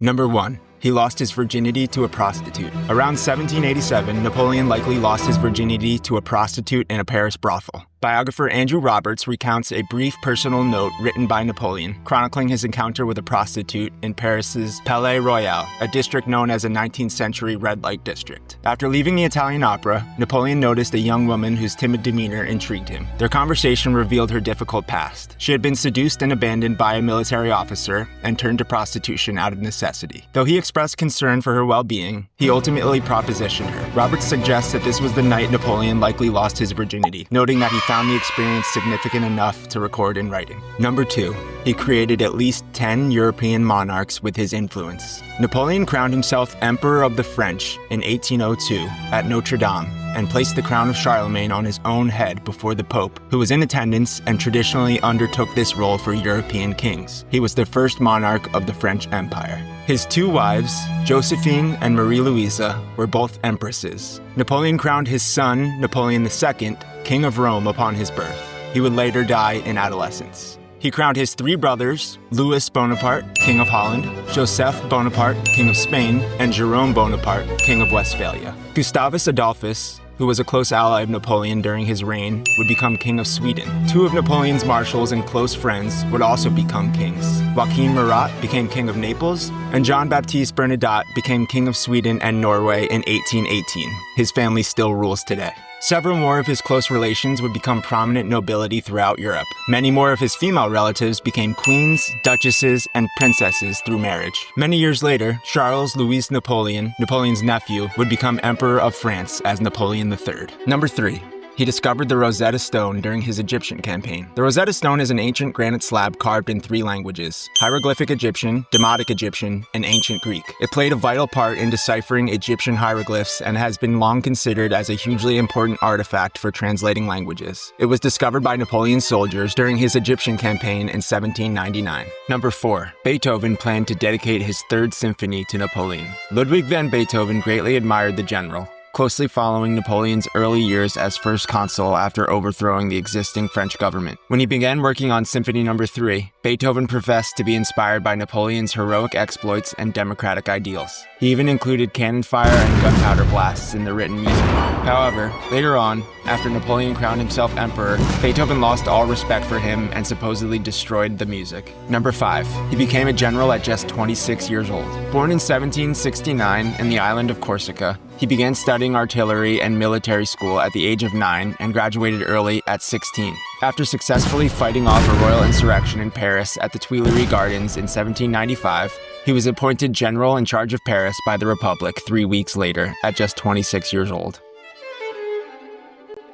Number 1. He lost his virginity to a prostitute. Around 1787, Napoleon likely lost his virginity to a prostitute in a Paris brothel. Biographer Andrew Roberts recounts a brief personal note written by Napoleon, chronicling his encounter with a prostitute in Paris's Palais Royal, a district known as a 19th century red light district. After leaving the Italian opera, Napoleon noticed a young woman whose timid demeanor intrigued him. Their conversation revealed her difficult past. She had been seduced and abandoned by a military officer and turned to prostitution out of necessity. Though he expressed concern for her well-being, he ultimately propositioned her. Roberts suggests that this was the night Napoleon likely lost his virginity, noting that he found the experience significant enough to record in writing. Number 2. He created at least 10 European monarchs with his influence. Napoleon crowned himself Emperor of the French in 1802 at Notre Dame and placed the crown of Charlemagne on his own head before the Pope, who was in attendance and traditionally undertook this role for European kings. He was the first monarch of the French Empire. His 2 wives, Josephine and Marie-Louisa, were both empresses. Napoleon crowned his son, Napoleon II, King of Rome upon his birth. He would later die in adolescence. He crowned his 3 brothers, Louis Bonaparte, King of Holland, Joseph Bonaparte, King of Spain, and Jerome Bonaparte, King of Westphalia. Gustavus Adolphus, who was a close ally of Napoleon during his reign, would become King of Sweden. 2 of Napoleon's marshals and close friends would also become kings. Joachim Murat became King of Naples, and Jean-Baptiste Bernadotte became King of Sweden and Norway in 1818. His family still rules today. Several more of his close relations would become prominent nobility throughout Europe. Many more of his female relatives became queens, duchesses, and princesses through marriage. Many years later, Charles Louis Napoleon, Napoleon's nephew, would become Emperor of France as Napoleon III. Number 3. He discovered the Rosetta Stone during his Egyptian campaign. The Rosetta Stone is an ancient granite slab carved in 3 languages: hieroglyphic Egyptian, Demotic Egyptian, and Ancient Greek. It played a vital part in deciphering Egyptian hieroglyphs and has been long considered as a hugely important artifact for translating languages. It was discovered by Napoleon's soldiers during his Egyptian campaign in 1799. Number 4. Beethoven planned to dedicate his 3rd symphony to Napoleon. Ludwig van Beethoven greatly admired the general, closely following Napoleon's early years as first consul after overthrowing the existing French government. When he began working on Symphony No. 3, Beethoven professed to be inspired by Napoleon's heroic exploits and democratic ideals. He even included cannon fire and gunpowder blasts in the written music. However, later on, after Napoleon crowned himself emperor, Beethoven lost all respect for him and supposedly destroyed the music. Number 5. He became a general at just 26 years old. Born in 1769 in the island of Corsica, he began studying artillery and military school at the age of 9 and graduated early at 16. After successfully fighting off a royal insurrection in Paris at the Tuileries Gardens in 1795, he was appointed general in charge of Paris by the Republic 3 weeks later at just 26 years old.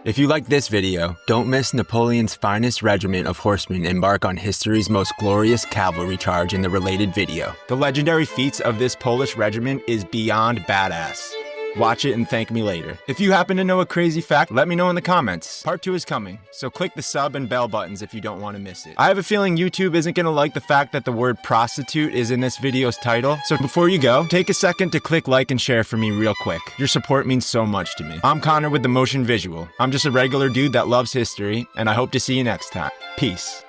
If you like this video, don't miss Napoleon's finest regiment of horsemen embark on history's most glorious cavalry charge in the related video. The legendary feats of this Polish regiment is beyond badass. Watch it and thank me later. If you happen to know a crazy fact, let me know in the comments. Part 2 is coming, so click the sub and bell buttons if you don't want to miss it. I have a feeling YouTube isn't going to like the fact that the word prostitute is in this video's title, so before you go, take a second to click like and share for me real quick. Your support means so much to me. I'm Connor with the Motion Visual. I'm just a regular dude that loves history, and I hope to see you next time. Peace.